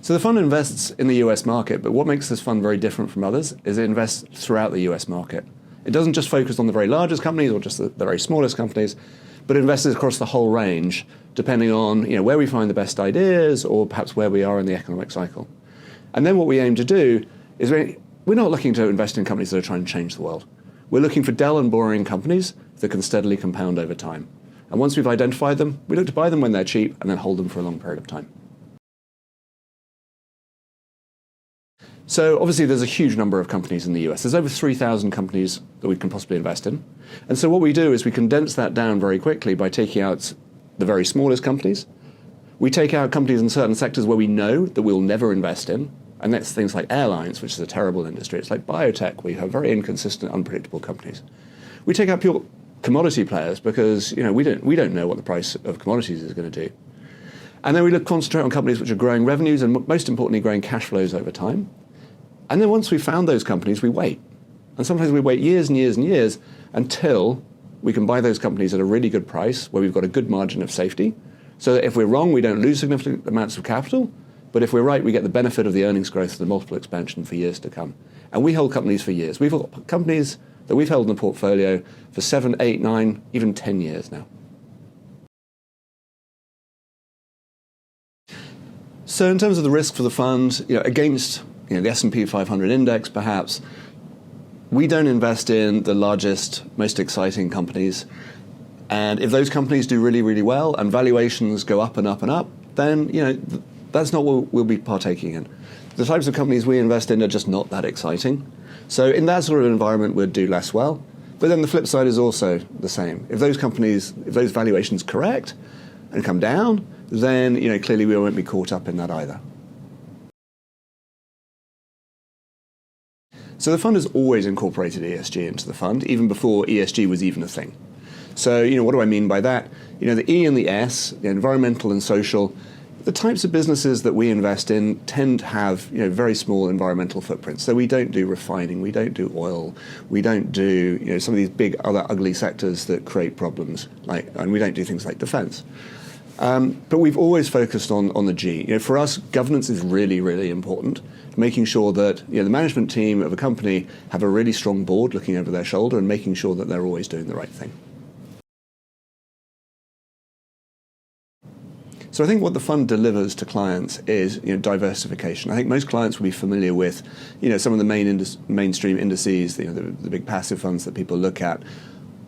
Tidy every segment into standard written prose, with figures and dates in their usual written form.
So the fund invests in the US market, but what makes this fund very different from others is it invests throughout the US market. It doesn't just focus on the very largest companies or just the very smallest companies, but invests across the whole range, depending on where we find the best ideas or perhaps where we are in the economic cycle. And then what we aim to do is we're not looking to invest in companies that are trying to change the world. We're looking for dull and boring companies that can steadily compound over time. And once we've identified them, we look to buy them when they're cheap and then hold them for a long period of time. So obviously there's a huge number of companies in the US. There's over 3,000 companies that we can possibly invest in. And so what we do is we condense that down very quickly by taking out the very smallest companies. We take out companies in certain sectors where we know that we'll never invest in. And that's things like airlines, which is a terrible industry. It's like biotech, where you have very inconsistent, unpredictable companies. We take out pure commodity players because we don't know what the price of commodities is going to do. And then we concentrate on companies which are growing revenues and most importantly growing cash flows over time. And then once we've found those companies, we wait. And sometimes we wait years and years and years until we can buy those companies at a really good price where we've got a good margin of safety. So that if we're wrong, we don't lose significant amounts of capital. But if we're right, we get the benefit of the earnings growth and the multiple expansion for years to come. And we hold companies for years. We've got companies that we've held in the portfolio for 7, 8, 9, even 10 years now. So in terms of the risk for the fund, against the S&P 500 index perhaps, we don't invest in the largest, most exciting companies. And if those companies do really, really well and valuations go up and up and up, then that's not what we'll be partaking in. The types of companies we invest in are just not that exciting. So in that sort of environment, we'd do less well. But then the flip side is also the same. If those valuations correct and come down, then clearly we won't be caught up in that either. So the fund has always incorporated ESG into the fund, even before ESG was even a thing. So, what do I mean by that? The E and the S, the environmental and social, the types of businesses that we invest in tend to have, very small environmental footprints. So we don't do refining, we don't do oil, we don't do, some of these big other ugly sectors that create problems, and we don't do things like defense. But we've always focused on the G. For us, governance is really, really important. Making sure that the management team of a company have a really strong board looking over their shoulder and making sure that they're always doing the right thing. So I think what the fund delivers to clients is diversification. I think most clients will be familiar with some of the mainstream indices, the big passive funds that people look at.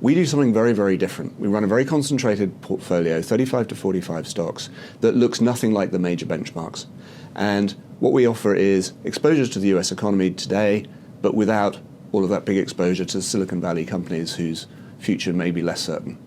We do something very, very different. We run a very concentrated portfolio, 35 to 45 stocks, that looks nothing like the major benchmarks. And what we offer is exposure to the US economy today, but without all of that big exposure to Silicon Valley companies whose future may be less certain.